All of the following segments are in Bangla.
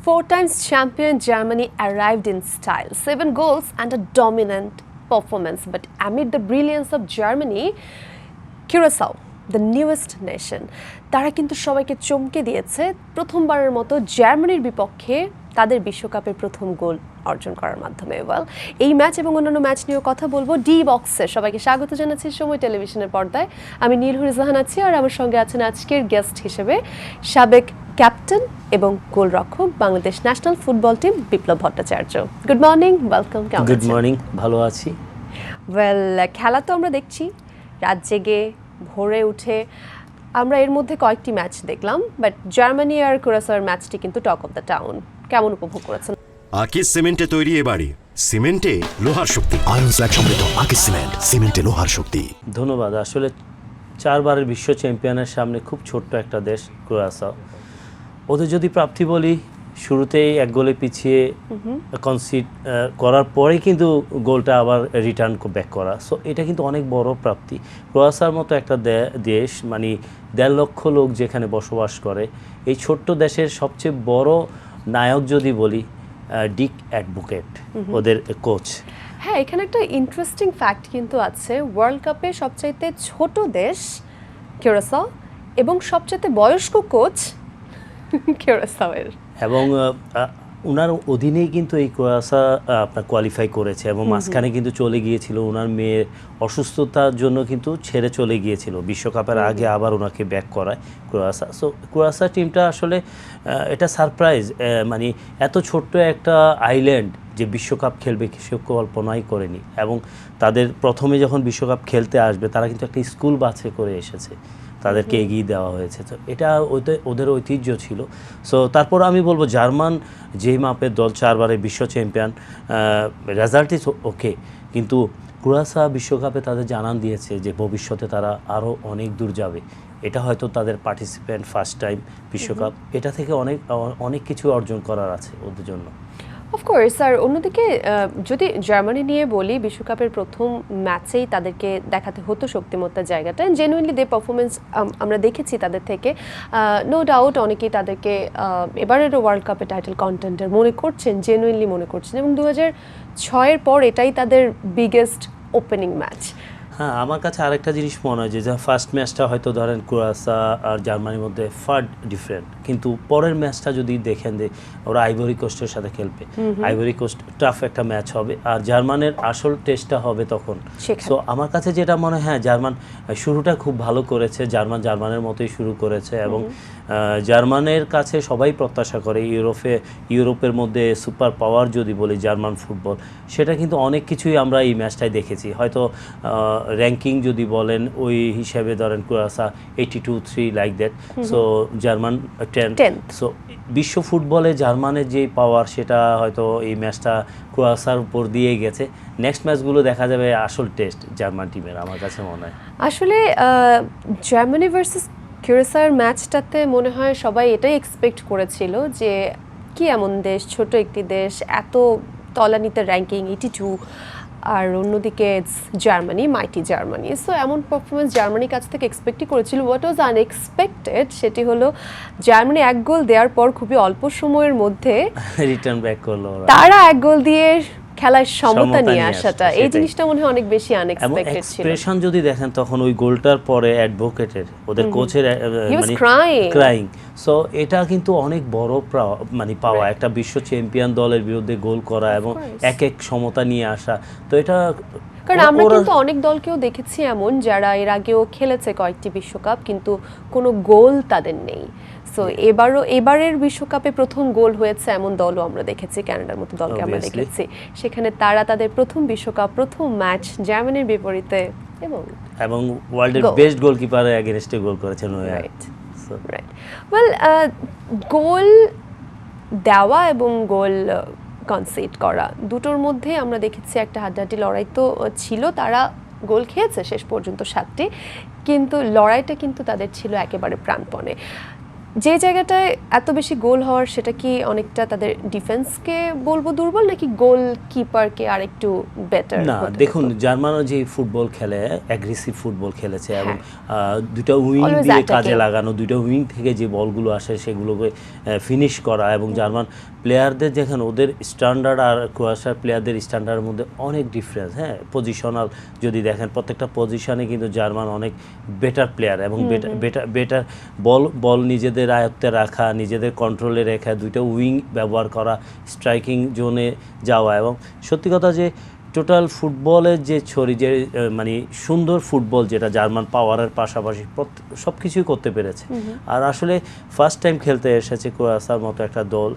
Four times champion Germany arrived in style, 7 goals and a dominant performance. But amid the brilliance of Germany, Curacao, the newest nation, তারা কিন্তু সবাইকে চমকে দিয়েছে প্রথমবারের মতো জার্মানির বিপক্ষে তাদের বিশ্বকাপের প্রথম গোল অর্জন করার মাধ্যমে। এই ম্যাচ এবং অন্যান্য ম্যাচ নিয়েও কথা বলবো ডি বক্সে। সবাইকে স্বাগত জানাচ্ছি সময় টেলিভিশনের পর্দায়। আমি নীলহরি জাহান আছি আর আমার সঙ্গে আছেন আজকের গেস্ট হিসেবে সাবেক ক্যাপ্টেন এবং গোলরক্ষক Bangladesh national football team Biplab Bhattacharya. Good morning, welcome. Good morning, ভালো আছি। খেলা তো আমরা দেখছি রাত জেগে ভোরে উঠে। আমরা এর মধ্যে কয়েকটি ম্যাচ দেখলাম, বাট জার্মানি আর কুরাসাওর ম্যাচটি কিন্তু টক অফ দ্য টাউন। কেমন উপভোগ করেছেন? আকিস সিমেন্টে তৈরি এ বাড়ি, সিমেন্টে লোহার শক্তি। আয়রন স্ল্যাগ সমৃদ্ধ আকিস সিমেন্ট, সিমেন্টে লোহার শক্তি। ধন্যবাদ। আসলে 4 বারের বিশ্ব চ্যাম্পিয়নের সামনে খুব ছোট্ট একটা দেশ কুরাসাও। ওদের যদি প্রাপ্তি বলি, শুরুতেই 1 গোলে পিছিয়ে কনসিড করার পরে কিন্তু গোলটা আবার রিটার্ন ব্যাক করা, সো এটা কিন্তু অনেক বড় প্রাপ্তি। কুরাসার মতো একটা দেশ, মানে 1.5 লক্ষ লোক যেখানে বসবাস করে, এই ছোট্ট দেশের সবচেয়ে বড় নায়ক যদি বলি ডিক অ্যাডভোকেট, ওদের কোচ। হ্যাঁ, এখানে একটা ইন্টারেস্টিং ফ্যাক্ট কিন্তু আছে। ওয়ার্ল্ড কাপে সবচাইতে ছোট দেশ কিউরাসাও এবং সবচাইতে বয়স্ক কোচ কিউরাসাওয়ের, এবং ওনার অধীনেই কিন্তু এই কুরাসা আপনার কোয়ালিফাই করেছে এবং মাঝখানে কিন্তু চলে গিয়েছিল, ওনার মেয়ের অসুস্থতার জন্য কিন্তু ছেড়ে চলে গিয়েছিল। বিশ্বকাপের আগে আবার ওনাকে ব্যাক করায় কুরাসা। সো কুরাসা টিমটা আসলে এটা সারপ্রাইজ, মানে এত ছোট্ট একটা আইল্যান্ড যে বিশ্বকাপ খেলবে সে কল্পনাই করেনি। এবং তাদের প্রথমে যখন বিশ্বকাপ খেলতে আসবে তারা কিন্তু একটা স্কুল বাসে করে এসেছে, তাদেরকে এগিয়ে দেওয়া হয়েছে। তো এটা ওদের ঐতিহ্য ছিল। সো তারপর আমি বলবো জার্মান যেই মাপের দল, 4 বারের বিশ্ব চ্যাম্পিয়ন, রেজাল্ট ইজ ওকে, কিন্তু কুরাসা বিশ্বকাপে তাদের জানান দিয়েছে যে ভবিষ্যতে তারা আরও অনেক দূর যাবে। এটা হয়তো তাদের পার্টিসিপেন্ট ফার্স্ট টাইম বিশ্বকাপ, এটা থেকে অনেক কিছু অর্জন করার আছে ওদের জন্য। অফকোর্স। আর অন্যদিকে যদি জার্মানি নিয়ে বলি, বিশ্বকাপের প্রথম ম্যাচেই তাদেরকে দেখাতে হতো শক্তিমত্তার জায়গাটা। জেনুইনলি দে পারফরমেন্স আমরা দেখেছি তাদের থেকে, নো ডাউট। অনেকেই তাদেরকে এবারের ওয়ার্ল্ড কাপে টাইটেল কন্টেন্ডার মনে করছেন, জেনুইনলি মনে করছেন, এবং 2006-এর পর এটাই তাদের বিগেস্ট ওপেনিং ম্যাচ। হ্যাঁ, আমার কাছে আরেকটা জিনিস মনে হয় যে ফার্স্ট ম্যাচটা হয়তো ধরেন কুরাসা আর জার্মানির মধ্যে ফার ডিফারেন্ট, কিন্তু পরের ম্যাচটা যদি দেখেন যে ওরা আইভরি কোস্টের সাথে খেলবে, আইভরি কোস্ট টাফ একটা ম্যাচ হবে, আর জার্মানের আসল টেস্টটা হবে তখন। সো আমার কাছে যেটা মনে হয়, হ্যাঁ জার্মান শুরুটা খুব ভালো করেছে, জার্মানের মতোই শুরু করেছে, এবং জার্মানের কাছে সবাই প্রত্যাশা করে ইউরোপের মধ্যে সুপার পাওয়ার যদি বলি জার্মান ফুটবল, সেটা কিন্তু অনেক কিছুই আমরা এই ম্যাচটায় দেখেছি। হয়তো র্যাঙ্কিং যদি বলেন ওই হিসাবে ধরেন কুরাসা 82-3 like that, so German 10th। So বিশ্ব ফুটবলে জার্মানের যে পাওয়ার, সেটা হয়তো এই ম্যাচটা কুরাসার উপর দিয়ে গেছে। নেক্সট ম্যাচগুলো দেখা যাবে আসল টেস্ট জার্মান টিমের, আমার কাছে মনে হয়। আসলে জার্মানি ভার্সেস কিউরাসাওর ম্যাচটাতে মনে হয় সবাই এটাই এক্সপেক্ট করেছিল যে কি এমন দেশ, ছোট একটি দেশ, এত তলানিতে র্যাঙ্কিং 82, আর অন্যদিকে জার্মানি, মাইটি জার্মানি। সো এমন পারফরমেন্স জার্মানির কাছ থেকে এক্সপেক্টই করেছিল। হোয়াট ওয়াজ আনএক্সপেক্টেড সেটি হলো জার্মানি 1 গোল দেওয়ার পর খুবই অল্প সময়ের মধ্যে রিটার্ন ব্যাক করলো, তারা 1 গোল দিয়ে খেলায় সমতা নিয়ে আসাটা, এই জিনিসটা মনে হয় অনেক বেশি আনএক্সপেক্টেড ছিল। এক্সপ্রেশন যদি দেখেন তখন ওই গোলটার পরে অ্যাডভোকেটের, ওদের কোচের মানে ক্রাইং, সো এটা কিন্তু অনেক বড় মানে পাওয়া, একটা বিশ্ব চ্যাম্পিয়ন দলের বিরুদ্ধে গোল করা এবং এক সমতা নিয়ে আসা। তো এটা কারণ আমরা কিন্তু অনেক দলকেও দেখেছি এমন যারা এর আগেও খেলেছে কয়েকটি বিশ্বকাপ, কিন্তু কোনো গোল তাদের নেই। সো এবারের বিশ্বকাপে প্রথম গোল হয়েছে এমন দলও আমরা দেখেছি, কানাডার মতো দলকে আমরা দেখেছি। সেখানে তারা তাদের প্রথম বিশ্বকাপ, প্রথম ম্যাচ জার্মানির বিপরীতে এবং ওয়ার্ল্ডের বেস্ট গোলকিপারের এগেইনস্টে গোল করেছেন। রাইট। গোল দেওয়া এবং গোল কনসিড করা দুটোর মধ্যে আমরা দেখেছি একটা হাড্ডাহাড্ডি লড়াই তো ছিল। তারা গোল খেয়েছে শেষ পর্যন্ত 7টি, কিন্তু লড়াইটা কিন্তু তাদের ছিল একেবারে প্রাণপণে। যে জায়গাটায় এত বেশি গোল হওয়ার সেটা কি অনেকটা তাদের ডিফেন্সকে বলবো দুর্বল নাকি গোল কিপারকে আরেকটু বেটার? না দেখুন, জার্মানও যে ফুটবল খেলে অ্যাগ্রেসিভ ফুটবল খেলেছে এবং দুটো উইং Always দিয়ে attacking. কাজে লাগানো, দুটো উইং থেকে যে বলগুলো আসে সেগুলোকে ফিনিশ করা, এবং জার্মান প্লেয়ারদের যেখানে ওদের স্ট্যান্ডার্ড আর ক্রোয়েশিয়ার প্লেয়ারদের স্ট্যান্ডার্ডের মধ্যে অনেক ডিফারেন্স। হ্যাঁ, পজিশনাল যদি দেখেন প্রত্যেকটা পজিশনে কিন্তু জার্মান অনেক বেটার প্লেয়ার এবং বেটার বল নিজেদের আয়ত্তে রাখা, নিজেদের কন্ট্রোলে রেখা, দুইটা উইং ব্যবহার করা, স্ট্রাইকিং জোনে যাওয়া, এবং সত্যি কথা যে টোটাল ফুটবলের যে যে মানে সুন্দর ফুটবল যেটা জার্মান পাওয়ারের পাশাপাশি সব কিছুই করতে পেরেছে। আর আসলে ফার্স্ট টাইম খেলতে এসেছে ক্রোয়েশিয়ার মতো একটা দল।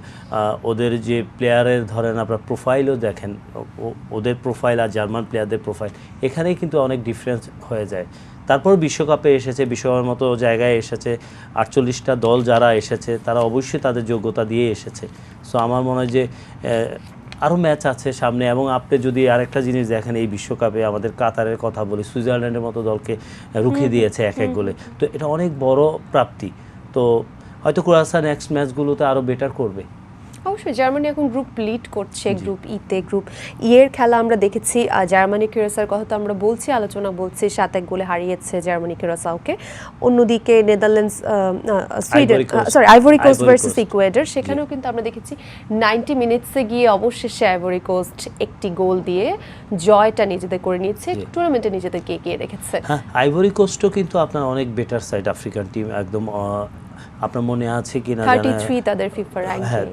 ওদের যে প্লেয়ারের ধরেন আপনার প্রোফাইলও দেখেন, ওদের প্রোফাইল আর জার্মান প্লেয়ারদের প্রোফাইল এখানেই কিন্তু অনেক ডিফারেন্স হয়ে যায়। তারপর বিশ্বকাপে এসেছে, বিশ্বকাপের মতো জায়গায় এসেছে, 48টা দল যারা এসেছে তারা অবশ্যই তাদের যোগ্যতা দিয়ে এসেছে। সো আমার মনে হয় যে আরও ম্যাচ আছে সামনে। এবং আপনি যদি আরেকটা জিনিস দেখেন, এই বিশ্বকাপে আমাদের কাতারের কথা বলি, সুইজারল্যান্ডের মতো দলকে রুখে দিয়েছে এক গোলে। তো এটা অনেক বড় প্রাপ্তি। তো হয়তো ক্রোয়েশিয়া নেক্সট ম্যাচগুলোতে আরও বেটার করবে। অবশ্যই জার্মানি এখন গ্রুপ লিড করছে, গ্রুপ ইতে। গ্রুপ ই এর খেলা আমরা দেখেছি, জার্মানি ক্রোয়েশিয়ার কথা তো আমরা আলোচনা বলছি, 7-1 গোলে হারিয়েছে জার্মানি ক্রোয়েশিয়াকে। অন্যদিকে Netherlands Sweden Ivory Coast versus Ecuador, সেখানেও কিন্তু আমরা দেখেছি 90 মিনিটসে গিয়ে অবশেষে আইভরি কোস্ট একটি গোল দিয়ে জয়টা নিজেদের করে নিয়েছে, টুর্নামেন্টে নিজেদেরকে এগিয়ে রেখেছে। হ্যাঁ, আইভরি কোস্টও কিন্তু আপনার অনেক বেটার সাইড আফ্রিকান টিম একদম। আপনার মনে আছে কিনা 33 তাদের ফিফা হ্যাঁ, র্যাঙ্কিং।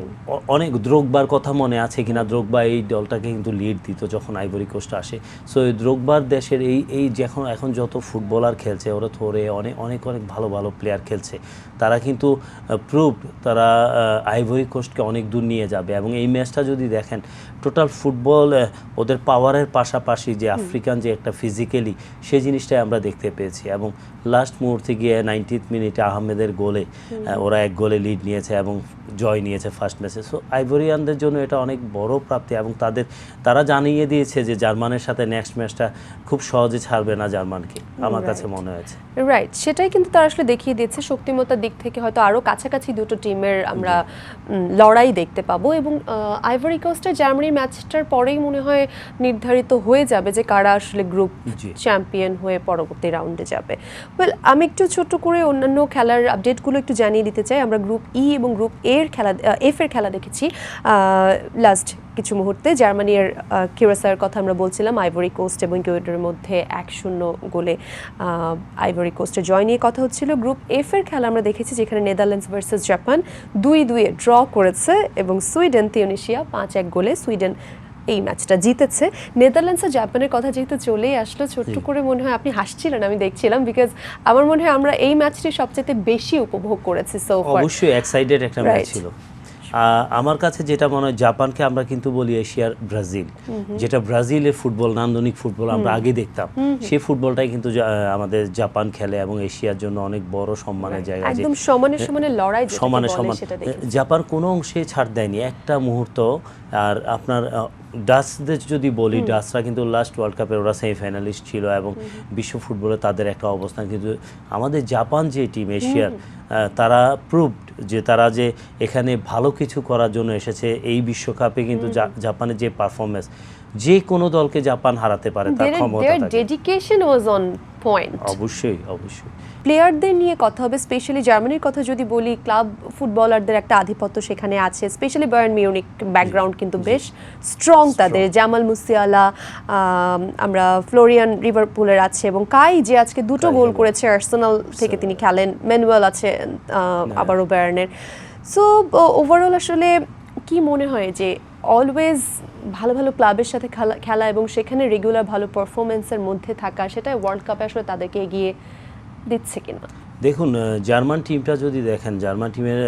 অনেক দ্রোগবার কথা মনে আছে কিনা, দ্রোগবা এই দলটাকে কিন্তু লিড দিত যখন আইভরি কোস্ট আসে। সো এই দ্রোগবার দেশের এই এখন যত ফুটবলার খেলছে, ওরা থরে অনেক অনেক অনেক ভালো ভালো প্লেয়ার খেলছে, তারা কিন্তু প্রুভড তারা আইভরি কোস্টকে অনেক দূর নিয়ে যাবে। এবং এই ম্যাচটা যদি দেখেন, টোটাল ফুটবল ওদের পাওয়ারের পাশাপাশি যে আফ্রিকান যে একটা ফিজিক্যালি, সেই জিনিসটাই আমরা দেখতে পেয়েছি। এবং লাস্ট মুহূর্তে গিয়ে 90th মিনিটে আহমেদের গোলে ওরা 1 গোলে লিড নিয়েছে এবং জয় নিয়েছে ফার্স্ট ম্যাচে। সো আইভরিয়ানদের জন্য এটা অনেক বড় প্রাপ্তি, এবং তারা জানিয়ে দিয়েছে যে জার্মানের সাথে নেক্সট ম্যাচটা খুব সহজে ছাড়বে না জার্মানকে, আমার কাছে মনে হয়েছে। রাইট, সেটাই কিন্তু তারা আসলে দেখিয়ে দিয়েছে। শক্তিমত্তার দিক থেকে হয়তো আরও কাছাকাছি দুটো টিমের আমরা লড়াই দেখতে পাবো। এবং আইভরি কোস্টের জার্মানির ম্যাচটার পরেই মনে হয় নির্ধারিত হয়ে যাবে যে কারা আসলে গ্রুপ চ্যাম্পিয়ন হয়ে পরবর্তী রাউন্ডে যাবে। আমি একটু ছোট্ট করে অন্যান্য খেলার আপডেটগুলো একটু জানিয়ে দিতে চাই। আমরা গ্রুপ ই এবং গ্রুপ এফ এর খেলা দেখেছি লাস্ট কিছু মুহূর্তে। জার্মানির কিউরাসাওয়ের কথা আমরা বলছিলাম, আইভরি কোস্ট এবং ইকুয়েডরের মধ্যে 1-0 গোলে আইভরি কোস্টের জয় নিয়ে কথা হচ্ছিল। গ্রুপ এফ এর খেলা আমরা দেখেছি যেখানে নেদারল্যান্ডস ভার্সেস জাপান 2-2 ড্র করেছে, এবং সুইডেন তিউনিশিয়া 5-1 গোলে সুইডেন এই ম্যাচটা জিতেছে। নেদারল্যান্ডস আর জাপানের কথা যেহেতু চলেই আসলো, ছোট্ট করে মনে হয় আপনি হাসছিলেন, আমি দেখছিলাম, বিকজ আমার মনে হয় আমরা এই ম্যাচটি সবচেয়ে বেশি উপভোগ করেছি সো ফার। অবশ্যই এক্সাইটেড একটা ম্যাচ ছিল। আমার কাছে যেটা মনে হয়, জাপানকে আমরা কিন্তু বলি এশিয়ার ব্রাজিল, যেটা ব্রাজিলের ফুটবল, নান্দনিক ফুটবল আমরা আগে দেখতাম, সেই ফুটবলটাই কিন্তু আমাদের জাপান খেলে, এবং এশিয়ার জন্য অনেক বড় সম্মানের জায়গা। একদম সমানে সমানে লড়াই, সমানে সমান। জাপান কোনো অংশে ছাড় দেয়নি একটা মুহূর্ত। আর আপনার ডাচদের যদি বলি, ডাচরা কিন্তু লাস্ট ওয়ার্ল্ড কাপে ওরা সেমিফাইনালিস্ট ছিল, এবং বিশ্ব ফুটবলে তাদের একটা অবস্থান। কিন্তু আমাদের জাপান যে টিম এশিয়ার, তারা প্রুভড যে তারা যে এখানে ভালো কিছু করার জন্য এসেছে। এই বিশ্বকাপে কিন্তু জাপানের যে পারফরমেন্স, যে কোনো দলকে জাপান হারাতে পারে, তার ক্ষমতা থাকে। Dedication was on point. অবশ্যই অবশ্যই। প্লেয়ারদের নিয়ে কথা হবে, স্পেশালি জার্মানির কথা যদি বলি, ক্লাব ফুটবলারদের একটা আধিপত্য সেখানে আছে, স্পেশালি বায়ার্ন মিউনিক ব্যাকগ্রাউন্ড কিন্তু বেশ স্ট্রং তাদের। জামাল মুসিয়ালা, আমরা ফ্লোরিয়ান লিভারপুলের আছে, এবং কাই যে আজকে 2টো গোল করেছে আর্সেনাল থেকে, তিনি খেলেন। ম্যানুয়েল আছে আবারও বায়ার্নের। সো ওভারঅল আসলে কি মনে হয় যে অলওয়েজ ভালো ভালো ক্লাবের সাথে খেলা এবং সেখানে রেগুলার ভালো পারফরমেন্সের মধ্যে থাকা, সেটা ওয়ার্ল্ড কাপে আসলে তাদেরকে এগিয়ে দিচ্ছে কিনা? দেখুন, জার্মান টিমটা যদি দেখেন, জার্মান টিমের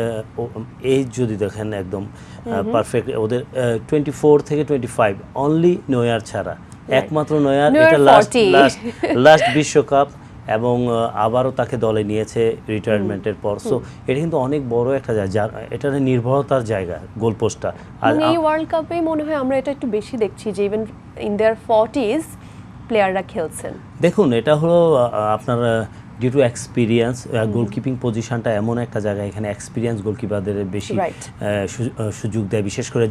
এজ যদি দেখেন, একদম পারফেক্ট। ওদের 24 থেকে 25, অনলি নয়ার ছাড়া, একমাত্র নয়ার। এটা লাস্ট বিশ্বকাপ, এবং আবারও তাকে দলে নিয়েছে রিটায়ারমেন্টের পর। সো এটা কিন্তু অনেক বড় একটা জায়গা, এটা নির্ভরতার জায়গা, গোলপোস্টটা। আর এই ওয়ার্ল্ড কাপে মনে হয় আমরা এটা একটু বেশি দেখছি যে ইভেন ইন দেয়ার 40s প্লেয়াররা খেলছেন। দেখুন, এটা হলো আপনার ডিউ টু এক্সপিরিয়েন্স গোলকিপিং পজিশনটা এমন একটা জায়গা, এখানে এক্সপিরিয়েন্স গোলকিপারদের বেশি Right. সুযোগ দেয়, বিশেষ করে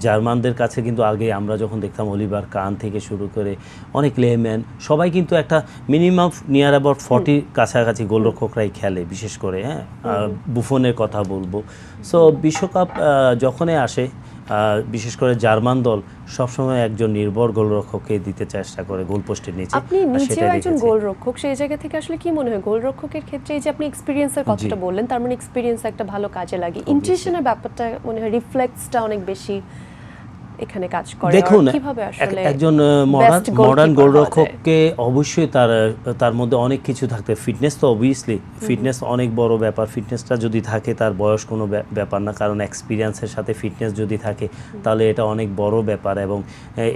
জার্মানদের কাছে কিন্তু আগে আমরা যখন দেখতাম অলিভার কান থেকে শুরু করে অনেক লেম্যান সবাই কিন্তু একটা মিনিমাম নিয়ার অ্যাবাউট 40 কাছাকাছি গোলরক্ষকরাই খেলে, বিশেষ করে বুফনের কথা বলবো। সো বিশ্বকাপ যখনই আসে বিশেষ করে জার্মান দল সবসময় একজন নির্ভর গোলরক্ষককে দিতে চেষ্টা করে গোলপোস্টের নিচে। আপনি আর নিজেও সেটাই একজন দেখেছি। গোলরক্ষক, সেই জায়গা থেকে আসলে কি মনে হয় গোলরক্ষকের ক্ষেত্রে এই যে আপনি এক্সপিরিয়েন্সের কথাটা বললেন, তার মানে এক্সপিরিয়েন্স একটা ভালো কাজে লাগে, ইনটিউশনের ব্যাপারটা মনে হয় রিফ্লেক্সটা অনেক বেশি এখানে কাজ করে। দেখুন আর কিভাবে আসলে একজন best goalkeeper মডার্ন হওয়া যায়? গোলরক্ষককে অবশ্যই তার মধ্যে অনেক কিছু থাকতে, ফিটনেস তো অবভিয়াসলি ফিটনেস অনেক বড় ব্যাপার, ফিটনেসটা যদি থাকে তার বয়স কোনো ব্যাপার না, কারণ এক্সপিরিয়েন্সের সাথে ফিটনেস যদি থাকে তাহলে এটা অনেক বড় ব্যাপার, এবং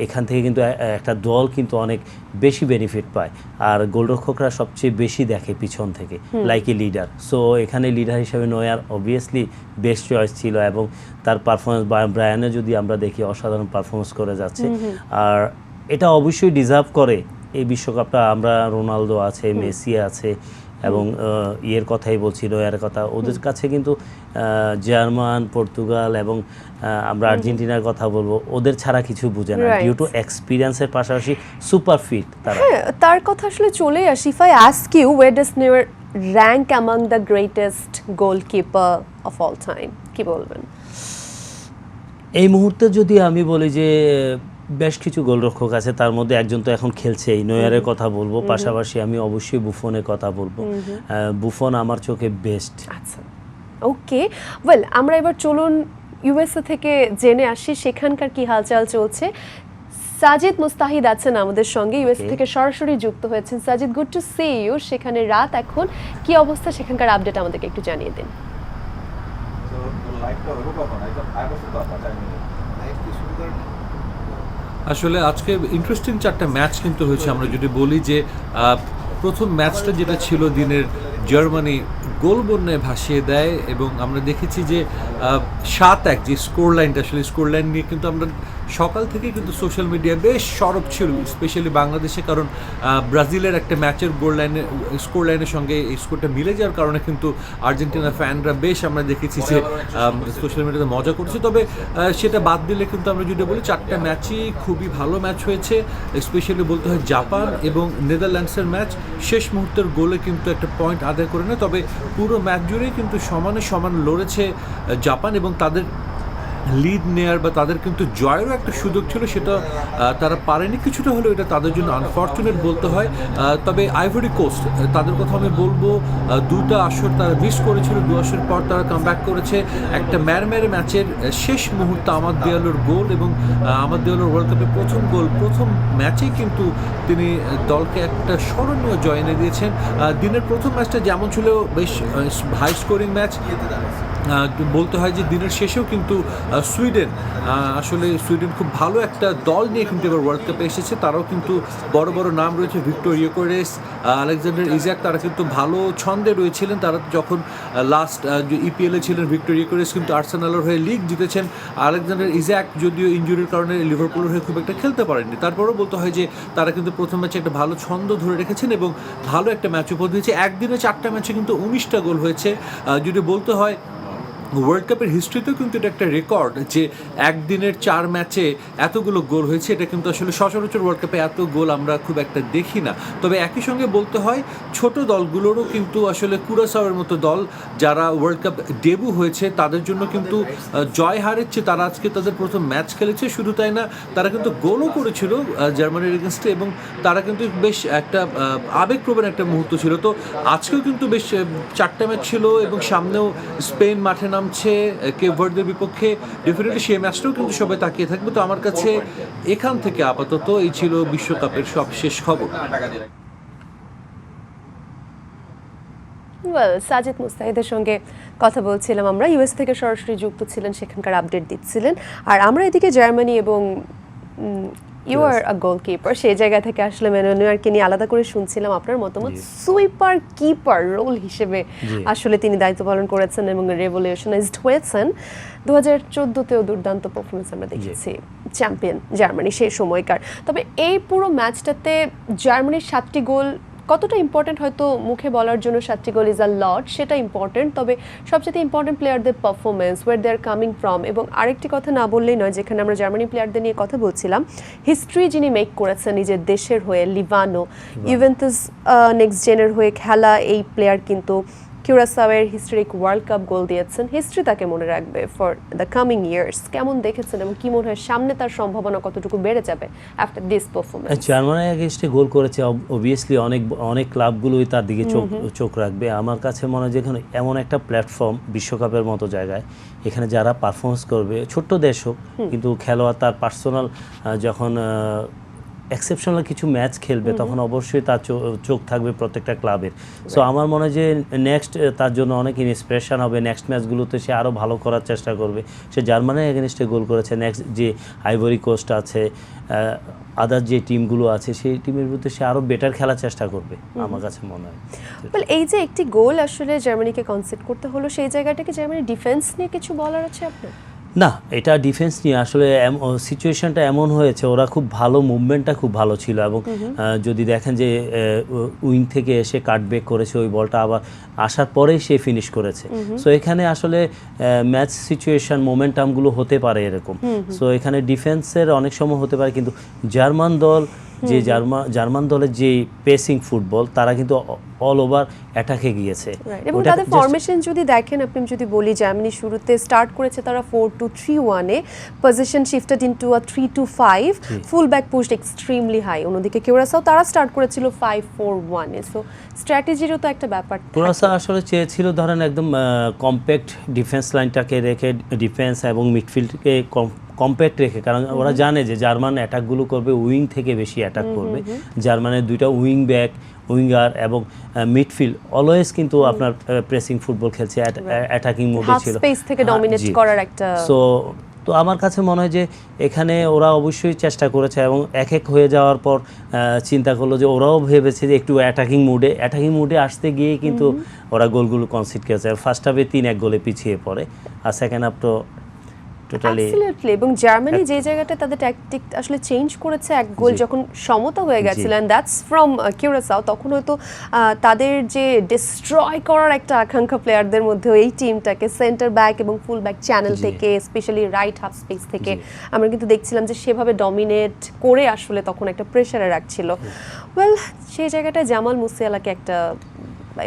এখান থেকে কিন্তু একটা দল কিন্তু অনেক বেশি বেনিফিট পায়। আর গোলরক্ষকরা সবচেয়ে বেশি দেখে পিছন থেকে, লাইক এ লিডার। সো এখানে লিডার হিসেবে নয়ার অবভিয়াসলি বেস্ট চয়েস ছিল, এবং তার পারফরমেন্স ব্রায়ানে যদি আমরা দেখি অসাধারণ পারফরমেন্স করে যাচ্ছে। আর এটা অবশ্যই ডিজার্ভ করে এই বিশ্বকাপটা। আমরা রোনালদো আছে, মেসি আছে, এবং ইয়ের কথাই বলছি, নয়ার কথা, ওদের কাছে কিন্তু জার্মান, পর্তুগাল এবং আমরা আর্জেন্টিনার কথা বলবো, ওদের ছাড়া কিছু বুঝে না, Right. ডিউ টু এক্সপিরিয়েন্সের পাশাপাশি সুপার ফিট তারা। হ্যাঁ, তার কথা আসলে চলে আসি। If I ask you where does Neuer rank among the greatest goalkeeper of all time, কি বলবেন? এই মুহূর্তে যদি আমি বলি যে বেশ কিছু গোলরক্ষক আছে, তার মধ্যে একজন তো এখন খেলছেই, নয়ারের কথা বলবো, পাশাপাশি আমি অবশ্যই বুফনের কথা বলবো। বুফন আমার চোখে বেস্ট। আচ্ছা, ওকে, ওয়েল আমরা এবার চলুন ইউএসএ থেকে জেনে আসি সেখানকার কি হালচাল চলছে। সাজিদ মুস্তাহিদ আছেন আমাদের সঙ্গে, ইউএসএ থেকে সরাসরি যুক্ত হয়েছেন। Sajid, good to see you. সেখানে রাত এখন, কি অবস্থা সেখানকার আপডেট আমাদেরকে একটু জানিয়ে দিন। আসলে আজকে ইন্টারেস্টিং 4টা ম্যাচ কিন্তু হয়েছে। আমরা যদি বলি যে প্রথম ম্যাচটা যেটা ছিল দিনের, জার্মানি গোল বন্যায় ভাসিয়ে দেয়, এবং আমরা দেখেছি যে 7-1 যে স্কোর লাইনটা, আসলে স্কোর লাইন নিয়ে কিন্তু আমরা সকাল থেকে কিন্তু সোশ্যাল মিডিয়া বেশ সরব ছিল, স্পেশালি বাংলাদেশে, কারণ ব্রাজিলের একটা ম্যাচের স্কোর লাইনের সঙ্গে এই স্কোরটা মিলে যাওয়ার কারণে কিন্তু আর্জেন্টিনার ফ্যানরা বেশ আমরা দেখেছি যে সোশ্যাল মিডিয়াতে মজা করছে। তবে সেটা বাদ দিলে কিন্তু আমরা যদি বলি 4টা ম্যাচই খুবই ভালো ম্যাচ হয়েছে। স্পেশালি বলতে হয় জাপান এবং নেদারল্যান্ডসের ম্যাচ শেষ মুহূর্তের গোলে কিন্তু একটা পয়েন্ট আদায় করে নেয়, তবে পুরো ম্যাচ জুড়েই কিন্তু সমানে সমান লড়েছে জাপান, এবং তাদের লিড নেয়ার বা তাদের কিন্তু জয়েরও একটা সুযোগ ছিল, সেটা তারা পারেনি। কিছুটা হলেও এটা তাদের জন্য আনফর্চুনেট বলতে হয়। তবে আইভরি কোস্ট, তাদের কথা আমি বলবো, 2টা আসর তারা মিস করেছিল, 2 আসর পর তারা কামব্যাক করেছে। একটা ম্যারমের ম্যাচের শেষ মুহূর্তে আমাদ দিয়ালোর গোল, এবং আমাদ দিয়ালোর ওয়ার্ল্ড কাপের প্রথম গোল, প্রথম ম্যাচেই কিন্তু তিনি দলকে একটা স্মরণীয় জয় এনে দিয়েছেন। দিনের প্রথম ম্যাচটা যেমন ছিল বেশ হাই স্কোরিং ম্যাচ, বলতে হয় যে দিনের শেষেও কিন্তু সুইডেন, আসলে সুইডেন খুব ভালো একটা দল নিয়ে কিন্তু এবার ওয়ার্ল্ড কাপে এসেছে। তারাও কিন্তু বড় বড় নাম রয়েছে, ভিক্টর ইয়োকেরেস, আলেকজান্ডার ইজাক, তারা কিন্তু ভালো ছন্দে রয়েছিলেন। তারা যখন লাস্ট ইপিএলে ছিলেন, ভিক্টর ইয়োকেরেস কিন্তু আর্সেনালের হয়ে লিগ জিতেছেন। আলেকজান্ডার ইজাক যদিও ইনজুরির কারণে লিভারপুলের হয়ে খুব একটা খেলতে পারেননি, তারপরেও বলতে হয় যে তারা কিন্তু প্রথম ম্যাচে একটা ভালো ছন্দ ধরে রেখেছেন এবং ভালো একটা ম্যাচ উপহার দিয়েছে। একদিনে 4টা ম্যাচে কিন্তু 19টা গোল হয়েছে। যদি বলতে হয় ওয়ার্ল্ড কাপের হিস্ট্রিতেও কিন্তু এটা একটা রেকর্ড যে একদিনের 4 ম্যাচে এতগুলো গোল হয়েছে। এটা কিন্তু আসলে সচরাচর ওয়ার্ল্ড কাপে এত গোল আমরা খুব একটা দেখি না। তবে একই সঙ্গে বলতে হয় ছোট দলগুলোরও কিন্তু আসলে কুরাসাওয়ের মতো দল যারা ওয়ার্ল্ড কাপ ডেবু হয়েছে তাদের জন্য কিন্তু জয় হারের চেয়ে তারা আজকে তাদের প্রথম ম্যাচ খেলেছে। শুধু তাই না, তারা কিন্তু গোলও করেছিল জার্মানির এগেনস্টে এবং তারা কিন্তু বেশ একটা আবেগপ্রবণ একটা মুহূর্ত ছিল। তো আজকেও কিন্তু বেশ 4টা ম্যাচ ছিল এবং সামনেও স্পেন মাঠে নামছে কেপ ভার্দের বিপক্ষে। ডেফিনেটলি সেই ম্যাচটাও কিন্তু সবাই তাকিয়ে থাকবে। তো আমার কাছে এখান থেকে আপাতত এই ছিল বিশ্বকাপের সবশেষ খবর। সাজিদ মুস্তাহিদের সঙ্গে কথা বলছিলাম আমরা, ইউএস থেকে সরাসরি যুক্ত ছিলেন, সেখানকার আপডেট দিচ্ছিলেন। আর আমরা এদিকে জার্মানি এবং ইউ আর আ গোলকিপার, সেই জায়গা থেকে আসলে ম্যানুয়েল নয়্যারকে নিয়ে আলাদা করে শুনছিলাম আপনার মতামত। সুইপার কিপার রোল হিসেবে আসলে তিনি দায়িত্ব পালন করেছেন এবং রেভলিউশনাইজড হয়েছেন। 2014তেও দুর্দান্ত পারফরমেন্স আমরা দেখেছি, চ্যাম্পিয়ন জার্মানি সেই সময়কার। তবে এই পুরো ম্যাচটাতে জার্মানির 7টি গোল কতটা ইম্পর্টেন্ট হয়তো মুখে বলার জন্য 7টি গোল ইজ আ লট, সেটা ইম্পর্টেন্ট, তবে সবচেয়ে ইম্পর্টেন্ট প্লেয়ারদের performance, where they are coming from. এবং আরেকটি কথা না বললেই নয়, যেখানে আমরা জার্মানি প্লেয়ারদের নিয়ে কথা বলছিলাম, হিস্ট্রি যিনি মেক করেছেন নিজের দেশের হয়ে, লিভানো, ইউভেন্টাস নেক্সট জেনের হয়ে খেলা এই প্লেয়ার কিন্তু কিউরাসাওয়ের হিস্ট্রিক ওয়ার্ল্ড কাপ গোল দিয়েছেন। হিস্ট্রি তাকে মনে রাখবে ফর দ্য কামিং ইয়ার্স। কেমন দেখেছেন এবং কি মনে হয় সামনে তার সম্ভাবনা কতটুকু বেড়ে যাবে আফটার দিস পারফরম্যান্স? জার্মানি এগেইনস্টে গোল করেছে, অবভিয়াসলি অনেক ক্লাবগুলোই তার দিকে চোখ রাখবে। আমার কাছে মনে হয় যে এমন একটা প্ল্যাটফর্ম বিশ্বকাপের মতো জায়গায়, এখানে যারা পারফরমেন্স করবে, ছোট্ট দেশ হোক কিন্তু খেলোয়াড় তার পার্সোনাল যখন এক্সেপশনাল কিছু ম্যাচ খেলবে তখন অবশ্যই তার চোখ থাকবে প্রত্যেকটা ক্লাবের। সো আমার মনে হয় যে নেক্সট তার জন্য অনেক ইন্সপিরেশন হবে। নেক্সট ম্যাচগুলোতে সে আরও ভালো করার চেষ্টা করবে। সে জার্মানির এগেনস্টে গোল করেছে, নেক্সট যে আইভরি কোস্ট আছে, আদার যে টিমগুলো আছে সেই টিমের বিরুদ্ধে সে আরও বেটার খেলার চেষ্টা করবে আমার কাছে মনে হয়। এই যে একটি গোল আসলে জার্মানিকে কনসিড করতে হলো, সেই জায়গাটাকে জার্মানি ডিফেন্স নিয়ে কিছু বলার আছে আপনার? না, এটা ডিফেন্স নিয়ে আসলে সিচুয়েশনটা এমন হয়েছে, ওরা খুব ভালো মুভমেন্টটা খুব ভালো ছিল এবং যদি দেখেন যে উইং থেকে এসে কাটব্যাক করেছে ওই বলটা, আবার আসার পরেই সে ফিনিশ করেছে। সো এখানে আসলে ম্যাচ সিচুয়েশন মোমেন্টামগুলো হতে পারে এরকম। সো এখানে ডিফেন্সের অনেক সময় হতে পারে, কিন্তু জার্মান দল যে জার্মান দলের যে পেসিং ফুটবল, তারা কিন্তু অল ওভার অ্যাটাকে গিয়েছে। এবং তাদের ফরমেশন যদি দেখেন, আপনি যদি বলি জার্মানি শুরুতে স্টার্ট করেছে তারা 4-2-3-1-এ, position shifted into a 3-2-5, full back pushed extremely high. অন্যদিকে কিউরাসাও তারা স্টার্ট করেছিল 5-4-1-এ। সো স্ট্র্যাটেজিরও তো একটা ব্যাপার। কিউরাসাও আসলে চেয়েছিল ধরেন একদম কম্প্যাক্ট ডিফেন্স লাইনটাকে রেখে, ডিফেন্স এবং মিডফিল্ডকে কম্প্যাক্ট রেখে, কারণ ওরা জানে যে জার্মান অ্যাটাকগুলো করবে উইং থেকে বেশি অ্যাটাক করবে। জার্মানের দুইটা উইঙ্গার এবং মিডফিল্ড অলওয়েজ কিন্তু আপনার প্রেসিং ফুটবল খেলছে, অ্যাটাকিং মোডে ছিল, স্পেস থেকে ডমিনেট করার একটা। তো আমার কাছে মনে হয় যে এখানে ওরা অবশ্যই চেষ্টা করেছে এবং এক হয়ে যাওয়ার পর চিন্তা করলো যে ওরাও ভেবেছে যে একটু অ্যাটাকিং মুডে আসতে গিয়ে কিন্তু ওরা গোলগুলো কনসিড করেছে। ফার্স্ট হাফে 3-1 গোলে পিছিয়ে পড়ে, আর সেকেন্ড হাফ তো অ্যাবসলিউটলি। এবং জার্মানি যে জায়গাটা তাদের ট্যাকটিক আসলে চেঞ্জ করেছে, এক গোল যখন সমতা হয়ে গেছিল, এন্ড দ্যাটস ফ্রম কিউরাসাও, তখন হয়তো তাদের যে ডিস্ট্রয় করার একটা আকাঙ্ক্ষা প্লেয়ারদের মধ্যে, এই টিমটাকে সেন্টার ব্যাক এবং ফুল ব্যাক চ্যানেল থেকে, স্পেশালি রাইট হাফ স্পেস থেকে আমরা কিন্তু দেখছিলাম যে সেভাবে ডমিনেট করে আসলে তখন একটা প্রেশারে রাখছিল। ওয়েল, সেই জায়গাটায় জামাল মুসিয়ালাকে একটা,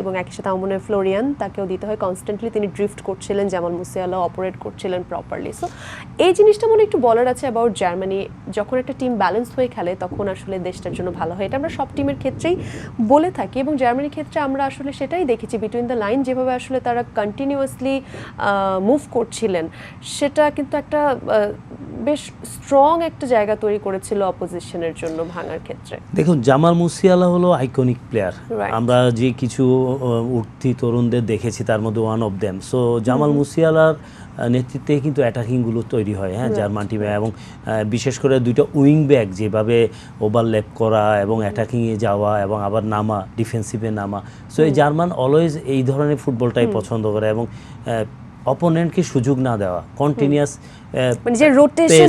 এবং একই সাথে আমার মনে হয় ফ্লোরিয়ান, তাকেও দিতে হয়। কনস্ট্যান্টলি তিনি ড্রিফট করছিলেন, জামাল মুসিয়ালা অপারেট করছিলেন প্রপারলি। সো এই জিনিসটা মনে একটু বলার আছে অ্যাবাউট জার্মানি। যখন একটা টিম ব্যালেন্স হয়ে খেলে তখন আসলে দেশটার জন্য ভালো হয়, এটা আমরা সব টিমের ক্ষেত্রেই বলে থাকি। এবং জার্মানির ক্ষেত্রে আমরা আসলে সেটাই দেখেছি, বিটুইন দ্য লাইন যেভাবে আসলে তারা কন্টিনিউয়াসলি মুভ করছিলেন, সেটা কিন্তু একটা বেশ স্ট্রং একটা জায়গা তৈরি করেছিল অপোজিশনের জন্য ভাঙার ক্ষেত্রে। দেখুন, জামাল মুসিয়ালা হলো আইকনিক প্লেয়ার। আমরা যে কিছু উঠতি তরুণদের দেখেছি তার মধ্যে one of them. So Jamal মুসিয়ালার নেতৃত্বে কিন্তু অ্যাটাকিংগুলো তৈরি হয় জার্মান টিমে, এবং বিশেষ করে দুইটা উইং ব্যাক যেভাবে ওভারল্যাপ করা এবং অ্যাটাকিংয়ে যাওয়া এবং আবার নামা, ডিফেন্সিভে নামা। সো এই জার্মান অলওয়েজ এই ধরনের ফুটবলটাই পছন্দ করে এবং অপোনেন্টকে সুযোগ না দেওয়া, কন্টিনিউয়াস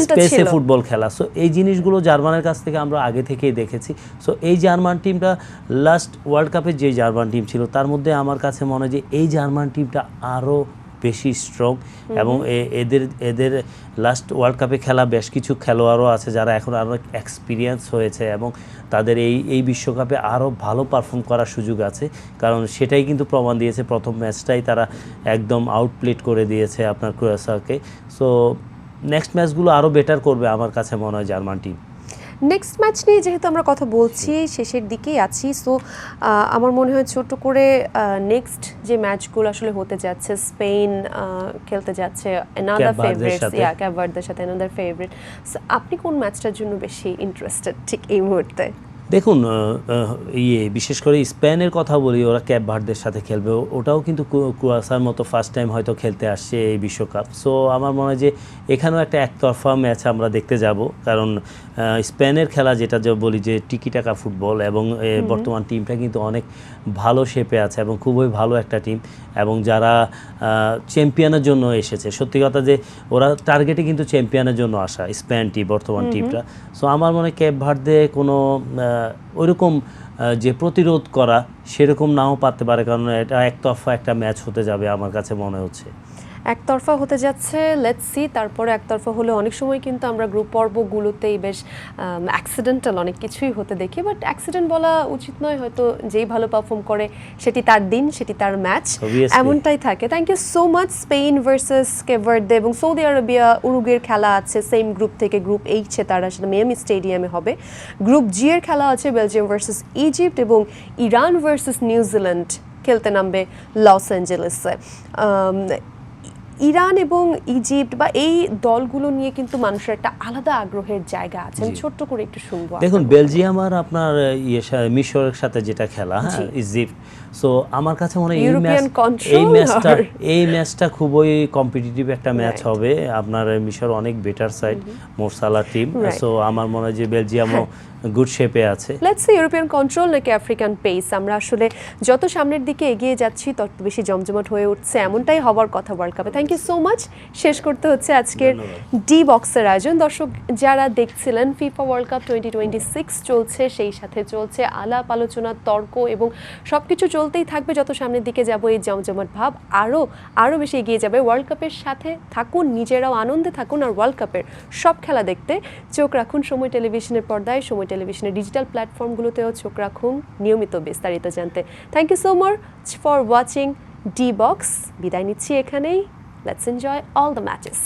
স্পেসে ফুটবল খেলা। সো এই জিনিসগুলো জার্মানের কাছ থেকে আমরা আগে থেকেই দেখেছি। সো এই জার্মান টিমটা লাস্ট ওয়ার্ল্ড কাপের যে জার্মান টিম ছিল তার মধ্যে আমার কাছে মনে হয় যে এই জার্মান টিমটা আরও বেশি স্ট্রং, এবং এদের লাস্ট ওয়ার্ল্ড কাপে খেলা বেশ কিছু খেলোয়াড়ও আছে যারা এখন আরও এক্সপিরিয়েন্স হয়েছে এবং তাদের এই বিশ্বকাপে আরও ভালো পারফর্ম করার সুযোগ আছে, কারণ সেটাই কিন্তু প্রমাণ দিয়েছে। প্রথম ম্যাচটাই তারা একদম আউটপ্লেড করে দিয়েছে আপনার ক্রোয়েশিয়াকে। সো নেক্সট ম্যাচগুলো আরও বেটার করবে আমার কাছে মনে হয় জার্মান টিম। নেক্সট ম্যাচ নিয়ে যেহেতু আমরা কথা বলছি, শেষের দিকেই আছি, সো আমার মনে হয় ছোট করে নেক্সট যে ম্যাচগুলো আসলে হতে যাচ্ছে, স্পেন খেলতে যাচ্ছে অ্যানাদার ফেভারিট, ক্যাপ ভার্দের সাথে অ্যানাদার ফেভারিট। সো আপনি কোন ম্যাচটার জন্য বেশি ইন্টারেস্টেড ঠিক এই মুহূর্তে? দেখুন, বিশেষ করে স্পেনের কথা বলি, ওরা ক্যাপ ভার্দের সাথে খেলবে। ওটাও কিন্তু ক্রোয়েশিয়ার মতো ফার্স্ট টাইম হয়তো খেলতে আসছে এই বিশ্বকাপ। সো আমার মনে হয় যে এখানেও একটা একতরফা ম্যাচ আমরা দেখতে যাব, কারণ স্পেনের খেলা যেটা বলি যে টিকি টাকা ফুটবল, এবং বর্তমান টিমটা কিন্তু অনেক ভালো শেপে আছে এবং খুবই ভালো একটা টিম, এবং যারা চ্যাম্পিয়নের জন্য এসেছে। সত্যি কথা যে ওরা টার্গেটে কিন্তু চ্যাম্পিয়নের জন্য আসা স্পেন টিম, বর্তমান টিমটা। সো আমার মনে হয় ক্যাপ ভার্দে কোনো ওইরকম যে প্রতিরোধ করা সেরকম নাও পারতে পারে, কারণ এটা একতরফা একটা ম্যাচ হতে যাবে আমার কাছে মনে হচ্ছে। একতরফা হতে যাচ্ছে, লেটস সি। তারপরে একতরফা হলে অনেক সময় কিন্তু আমরা গ্রুপ পর্বগুলোতেই বেশ অ্যাক্সিডেন্টাল অনেক কিছুই হতে দেখি, বাট অ্যাক্সিডেন্ট বলা উচিত নয়, হয়তো যেই ভালো পারফর্ম করে সেটি তার দিন, সেটি তার ম্যাচ, Obviously. এমনটাই থাকে। Thank you so much. Spain versus Cape Verde এবং সৌদি আরবিয়া উরুগুয়ের খেলা আছে সেম গ্রুপ থেকে, গ্রুপ এইচে তারা, সেটা মিয়ামি স্টেডিয়ামে হবে। গ্রুপ জি এর খেলা আছে বেলজিয়াম ভার্সেস ইজিপ্ট এবং ইরান ভার্সেস নিউজিল্যান্ড খেলতে নামবে লস অ্যাঞ্জেলেসে। ইরান এবং ইজিপ্ট বা এই দলগুলো নিয়ে কিন্তু মানুষের একটা আলাদা আগ্রহের জায়গা আছে। আমি ছোট্ট করে একটু শুনবো। দেখুন, বেলজিয়াম আর আপনার মিশরের সাথে যেটা খেলা, হ্যাঁ, ইজিপ্ট, সো আমার কাছে মনে হয় European control এই ম্যাচটা খুবই কম্পিটিটিভ একটা ম্যাচ হবে। আপনার মিশর অনেক বেটার সাইড, মোরসালা টিম, Right. সো আমার মনে হয় যে বেলজিয়ামও গুড শেপে আছে। লেটস সি ইউরোপিয়ান কন্ট্রোল নাকি আফ্রিকান পেস। আমরা আসলে যত সামনের দিকে এগিয়ে যাচ্ছি তত বেশি জমজমাট হয়ে উঠছে, এমনটাই হবার কথা ওয়ার্ল্ড কাপে। Thank you so much. শেষ করতে হচ্ছে আজকের ডি বক্সের আয়োজন। দর্শক যারা দেখছিলেন, ফিফা ওয়ার্ল্ড কাপ 2026 চলছে, সেই সাথে চলছে আলাপ আলোচনা, তর্ক এবং সবকিছু চলতেই থাকবে। যত সামনের দিকে যাব এই জমজমাট ভাব আরও বেশি এগিয়ে যাবে। ওয়ার্ল্ড কাপের সাথে থাকুন, নিজেরাও আনন্দে থাকুন, আর ওয়ার্ল্ড কাপের সব খেলা দেখতে চোখ রাখুন সময় টেলিভিশনের পর্দায়, সময় টেলিভিশনের ডিজিটাল প্ল্যাটফর্মগুলোতেও চোখ রাখুন নিয়মিত বিস্তারিত জানতে। Thank you so much for watching D box. বিদায় নিচ্ছি এখানেই। Let's enjoy all the matches.